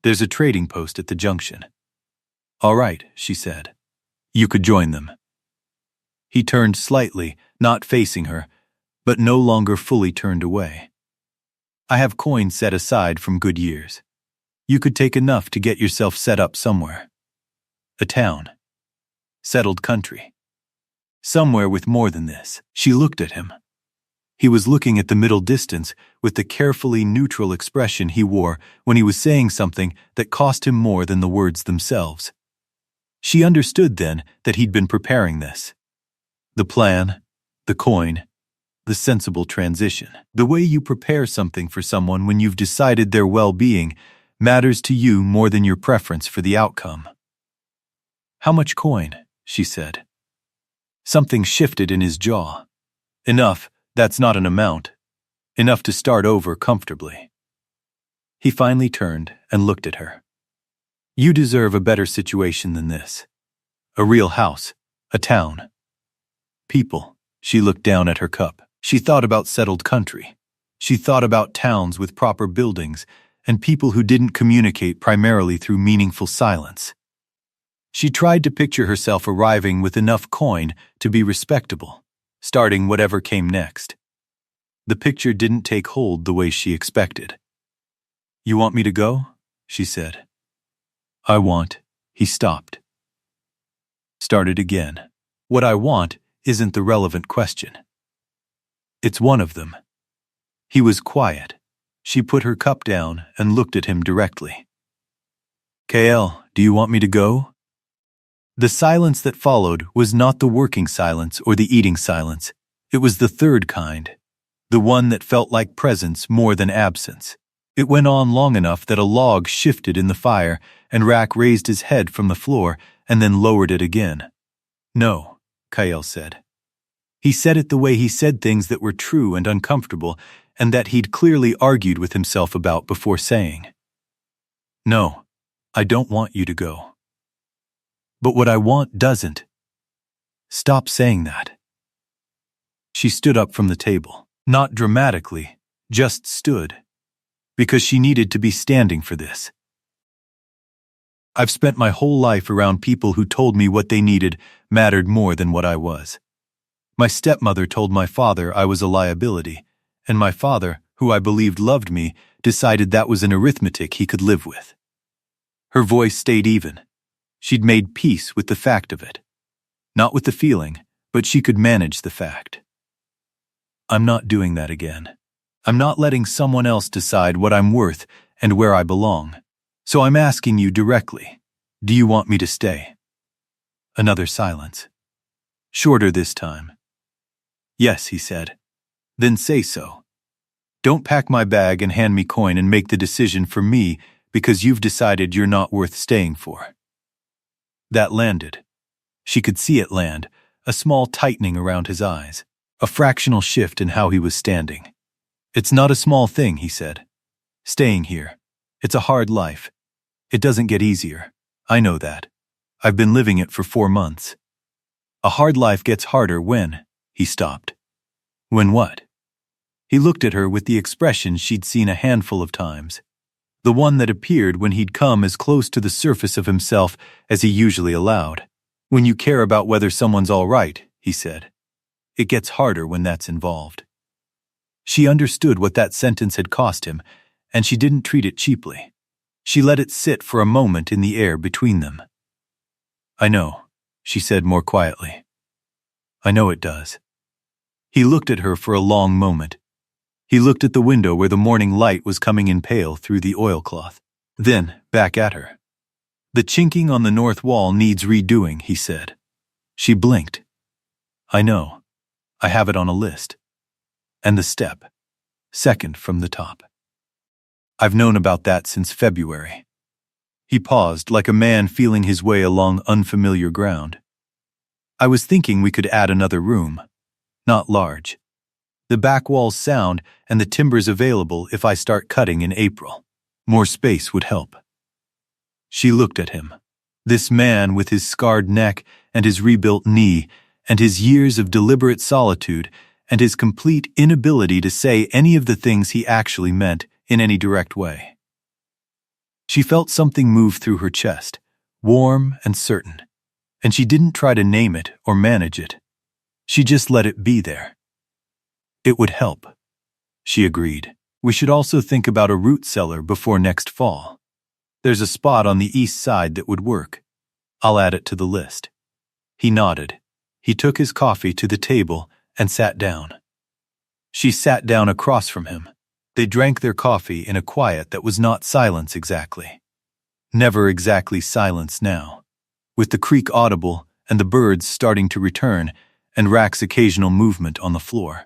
There's a trading post at the junction." "All right," she said. "You could join them." He turned slightly, not facing her, but no longer fully turned away. "I have coins set aside from good years. You could take enough to get yourself set up somewhere. A town. Settled country. Somewhere with more than this." She looked at him. He was looking at the middle distance with the carefully neutral expression he wore when he was saying something that cost him more than the words themselves. She understood then that he'd been preparing this. The plan, the coin, the sensible transition. The way you prepare something for someone when you've decided their well-being matters to you more than your preference for the outcome. "How much coin?" she said. Something shifted in his jaw. "Enough. That's not an amount. Enough to start over comfortably." He finally turned and looked at her. "You deserve a better situation than this. A real house, a town. People." She looked down at her cup. She thought about settled country. She thought about towns with proper buildings and people who didn't communicate primarily through meaningful silence. She tried to picture herself arriving with enough coin to be respectable, starting whatever came next. The picture didn't take hold the way she expected. "You want me to go?" she said. "I want." He stopped. Started again. "What I want isn't the relevant question. It's one of them." He was quiet. She put her cup down and looked at him directly. "KL, do you want me to go?" The silence that followed was not the working silence or the eating silence. It was the third kind, the one that felt like presence more than absence. It went on long enough that a log shifted in the fire and Rack raised his head from the floor and then lowered it again. "No," Kyle said. He said it the way he said things that were true and uncomfortable and that he'd clearly argued with himself about before saying. "No, I don't want you to go. But what I want doesn't. Stop saying that." She stood up from the table. Not dramatically, just stood. Because she needed to be standing for this. "I've spent my whole life around people who told me what they needed mattered more than what I was. My stepmother told my father I was a liability, and my father, who I believed loved me, decided that was an arithmetic he could live with. Her voice stayed even. She'd made peace with the fact of it. Not with the feeling, but she could manage the fact. I'm not doing that again. I'm not letting someone else decide what I'm worth and where I belong. So I'm asking you directly, do you want me to stay? Another silence. Shorter this time. Yes, he said. Then say so. Don't pack my bag and hand me coin and make the decision for me because you've decided you're not worth staying for. That landed. She could see it land, a small tightening around his eyes, a fractional shift in how he was standing. It's not a small thing, he said. Staying here. It's a hard life. It doesn't get easier. I know that. I've been living it for 4 months. A hard life gets harder when, he stopped. When what? He looked at her with the expression she'd seen a handful of times. The one that appeared when he'd come as close to the surface of himself as he usually allowed. When you care about whether someone's all right, he said. It gets harder when that's involved. She understood what that sentence had cost him, and she didn't treat it cheaply. She let it sit for a moment in the air between them. I know, she said more quietly. I know it does. He looked at her for a long moment. He looked at the window where the morning light was coming in pale through the oilcloth. Then, back at her. The chinking on the north wall needs redoing, he said. She blinked. I know. I have it on a list. And the step. Second from the top. I've known about that since February. He paused, like a man feeling his way along unfamiliar ground. I was thinking we could add another room. Not large. The back wall's sound and the timber's available if I start cutting in April. More space would help. She looked at him. This man with his scarred neck and his rebuilt knee and his years of deliberate solitude and his complete inability to say any of the things he actually meant in any direct way. She felt something move through her chest, warm and certain, and she didn't try to name it or manage it. She just let it be there. It would help, she agreed. We should also think about a root cellar before next fall. There's a spot on the east side that would work. I'll add it to the list. He nodded. He took his coffee to the table and sat down. She sat down across from him. They drank their coffee in a quiet that was not silence exactly. Never exactly silence now. With the creak audible and the birds starting to return and Rack's occasional movement on the floor.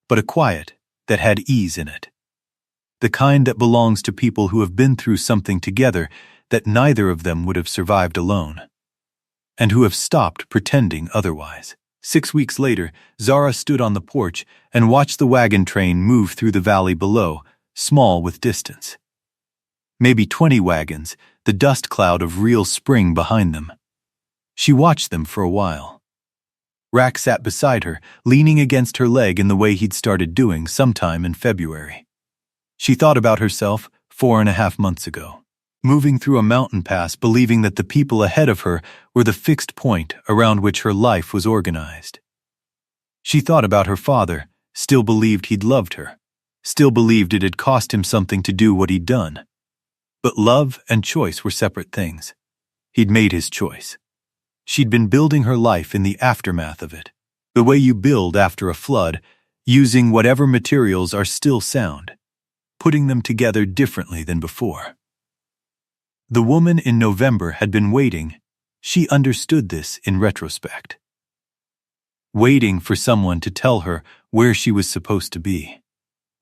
But a quiet that had ease in it. The kind that belongs to people who have been through something together that neither of them would have survived alone. And who have stopped pretending otherwise. 6 weeks later, Zara stood on the porch and watched the wagon train move through the valley below, small with distance. Maybe 20 wagons, the dust cloud of real spring behind them. She watched them for a while. Rack sat beside her, leaning against her leg in the way he'd started doing sometime in February. She thought about herself 4.5 months ago, moving through a mountain pass believing that the people ahead of her were the fixed point around which her life was organized. She thought about her father, still believed he'd loved her, still believed it had cost him something to do what he'd done. But love and choice were separate things. He'd made his choice. She'd been building her life in the aftermath of it, the way you build after a flood, using whatever materials are still sound, putting them together differently than before. The woman in November had been waiting. She understood this in retrospect. Waiting for someone to tell her where she was supposed to be.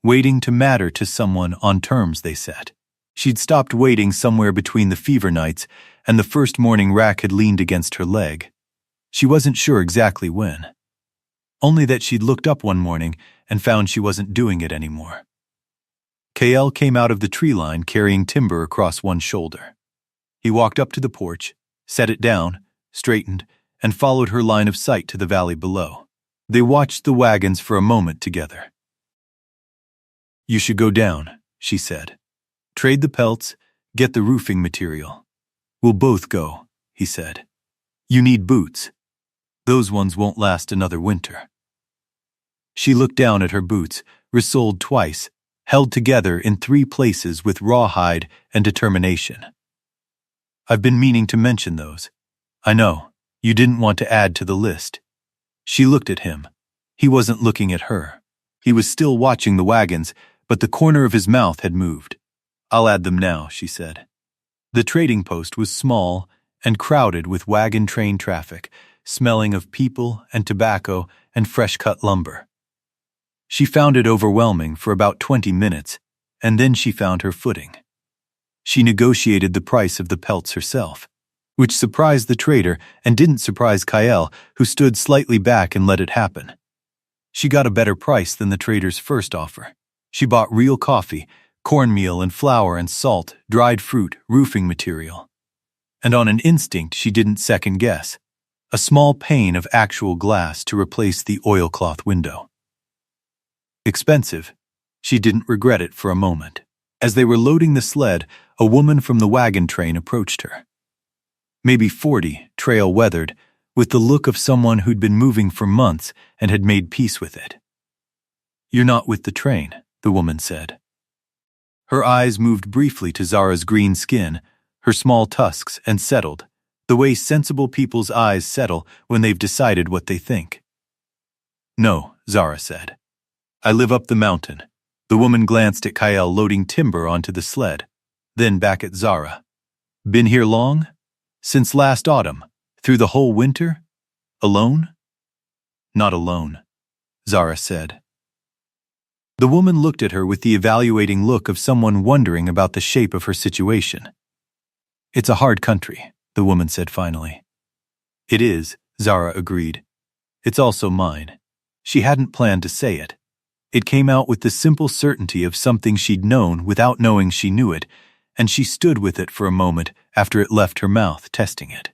Waiting to matter to someone on terms they set. She'd stopped waiting somewhere between the fever nights and the first morning Rack had leaned against her leg. She wasn't sure exactly when. Only that she'd looked up one morning and found she wasn't doing it anymore. Kael came out of the tree line carrying timber across one shoulder. He walked up to the porch, set it down, straightened, and followed her line of sight to the valley below. They watched the wagons for a moment together. You should go down, she said. Trade the pelts, get the roofing material. We'll both go, he said. You need boots. Those ones won't last another winter. She looked down at her boots, resoled twice, held together in 3 places with rawhide and determination. I've been meaning to mention those. I know, you didn't want to add to the list. She looked at him. He wasn't looking at her. He was still watching the wagons, but the corner of his mouth had moved. I'll add them now, she said. The trading post was small and crowded with wagon train traffic, smelling of people and tobacco and fresh-cut lumber. She found it overwhelming for about 20 minutes, and then she found her footing. She negotiated the price of the pelts herself, which surprised the trader and didn't surprise Kyle, who stood slightly back and let it happen. She got a better price than the trader's first offer. She bought real coffee, cornmeal and flour and salt, dried fruit, roofing material. And on an instinct she didn't second guess. A small pane of actual glass to replace the oilcloth window. Expensive. She didn't regret it for a moment. As they were loading the sled, a woman from the wagon train approached her. Maybe 40, trail weathered, with the look of someone who'd been moving for months and had made peace with it. "You're not with the train," the woman said. Her eyes moved briefly to Zara's green skin, her small tusks, and settled, the way sensible people's eyes settle when they've decided what they think. "No," Zara said. "I live up the mountain." The woman glanced at Kyle loading timber onto the sled, then back at Zara. "Been here long? Since last autumn? Through the whole winter? Alone?" "Not alone," Zara said. The woman looked at her with the evaluating look of someone wondering about the shape of her situation. "It's a hard country," the woman said finally. "It is," Zara agreed. "It's also mine." She hadn't planned to say it. It came out with the simple certainty of something she'd known without knowing she knew it, and she stood with it for a moment after it left her mouth, testing it.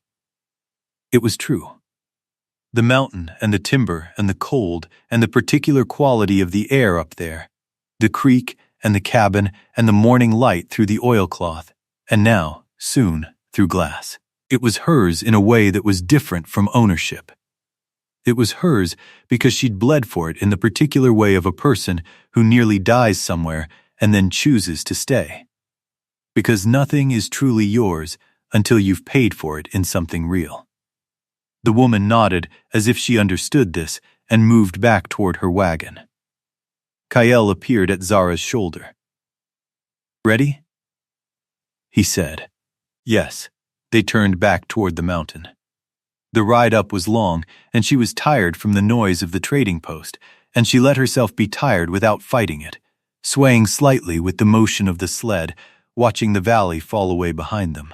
It was true. The mountain and the timber and the cold and the particular quality of the air up there, the creek and the cabin and the morning light through the oilcloth, and now, soon, through glass. It was hers in a way that was different from ownership. It was hers because she'd bled for it in the particular way of a person who nearly dies somewhere and then chooses to stay. Because nothing is truly yours until you've paid for it in something real. The woman nodded as if she understood this and moved back toward her wagon. Kyle appeared at Zara's shoulder. "Ready?" he said. Yes. They turned back toward the mountain. The ride up was long, and she was tired from the noise of the trading post, and she let herself be tired without fighting it, swaying slightly with the motion of the sled, watching the valley fall away behind them.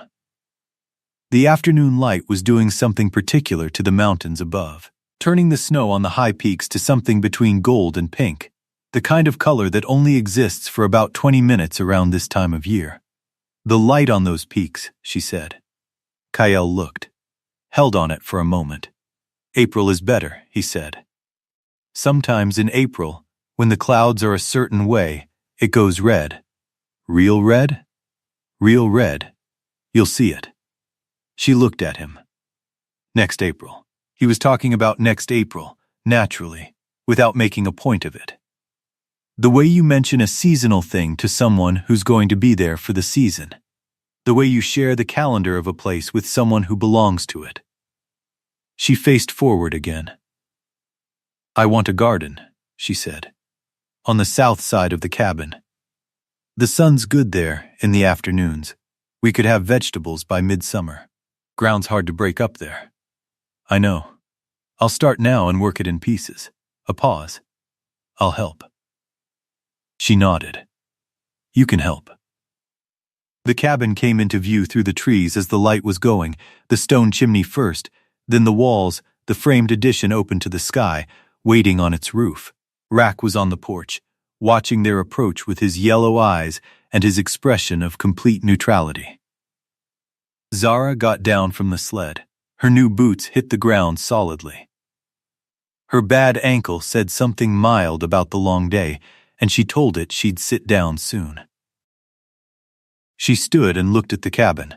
The afternoon light was doing something particular to the mountains above, turning the snow on the high peaks to something between gold and pink, the kind of color that only exists for about 20 minutes around this time of year. "The light on those peaks," she said. Kyle looked, held on it for a moment. "April is better," he said. "Sometimes in April, when the clouds are a certain way, it goes red. Real red? Real red. You'll see it." She looked at him. Next April. He was talking about next April, naturally, without making a point of it. The way you mention a seasonal thing to someone who's going to be there for the season. The way you share the calendar of a place with someone who belongs to it. She faced forward again. "I want a garden," she said. "On the south side of the cabin. The sun's good there in the afternoons. We could have vegetables by midsummer. Ground's hard to break up there." "I know. I'll start now and work it in pieces." A pause. "I'll help." She nodded. "You can help." The cabin came into view through the trees as the light was going, the stone chimney first, then the walls, the framed addition open to the sky, waiting on its roof. Rack was on the porch, watching their approach with his yellow eyes and his expression of complete neutrality. Zara got down from the sled. Her new boots hit the ground solidly. Her bad ankle said something mild about the long day, and she told it she'd sit down soon. She stood and looked at the cabin.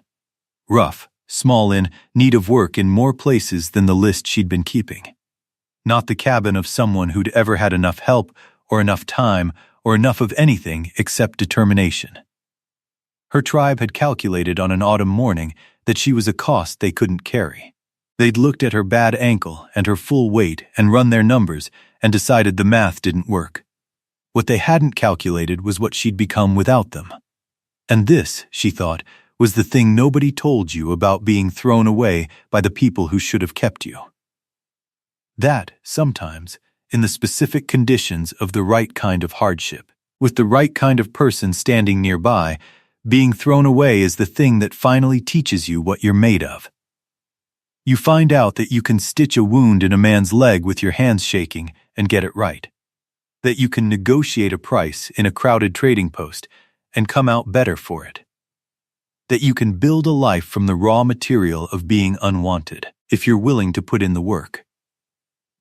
Rough, small in, need of work in more places than the list she'd been keeping. Not the cabin of someone who'd ever had enough help, or enough time, or enough of anything except determination. Her tribe had calculated on an autumn morning that she was a cost they couldn't carry. They'd looked at her bad ankle and her full weight and run their numbers and decided the math didn't work. What they hadn't calculated was what she'd become without them. And this, she thought, was the thing nobody told you about being thrown away by the people who should have kept you. That, sometimes, in the specific conditions of the right kind of hardship, with the right kind of person standing nearby, being thrown away is the thing that finally teaches you what you're made of. You find out that you can stitch a wound in a man's leg with your hands shaking and get it right. That you can negotiate a price in a crowded trading post and come out better for it. That you can build a life from the raw material of being unwanted, if you're willing to put in the work.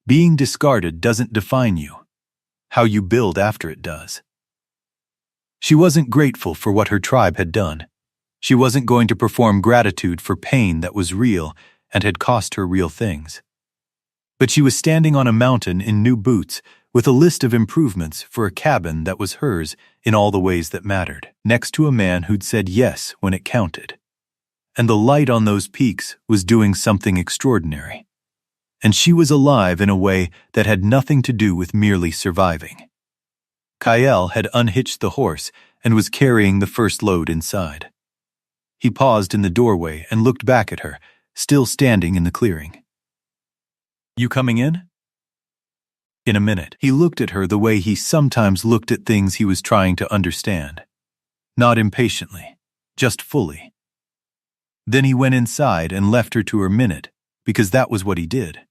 Being discarded doesn't define you. How you build after it does. She wasn't grateful for what her tribe had done. She wasn't going to perform gratitude for pain that was real and had cost her real things. But she was standing on a mountain in new boots with a list of improvements for a cabin that was hers in all the ways that mattered, next to a man who'd said yes when it counted. And the light on those peaks was doing something extraordinary. And she was alive in a way that had nothing to do with merely surviving. Kyle had unhitched the horse and was carrying the first load inside. He paused in the doorway and looked back at her, still standing in the clearing. "You coming in?" In a minute, he looked at her the way he sometimes looked at things he was trying to understand. Not impatiently, just fully. Then he went inside and left her to her minute, because that was what he did.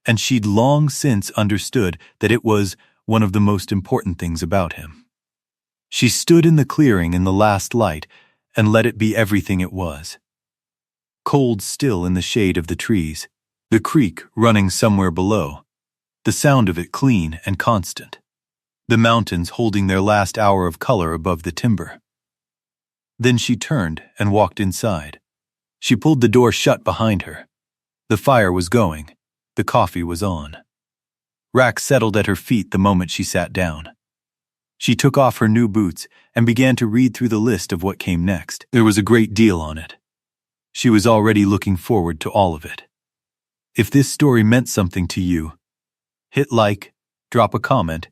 And she'd long since understood that it was one of the most important things about him. She stood in the clearing in the last light and let it be everything it was. Cold still in the shade of the trees, the creek running somewhere below, the sound of it clean and constant, the mountains holding their last hour of color above the timber. Then she turned and walked inside. She pulled the door shut behind her. The fire was going. The coffee was on. Rack settled at her feet the moment she sat down. She took off her new boots and began to read through the list of what came next. There was a great deal on it. She was already looking forward to all of it. If this story meant something to you, hit like, drop a comment,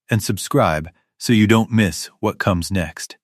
and subscribe so you don't miss what comes next.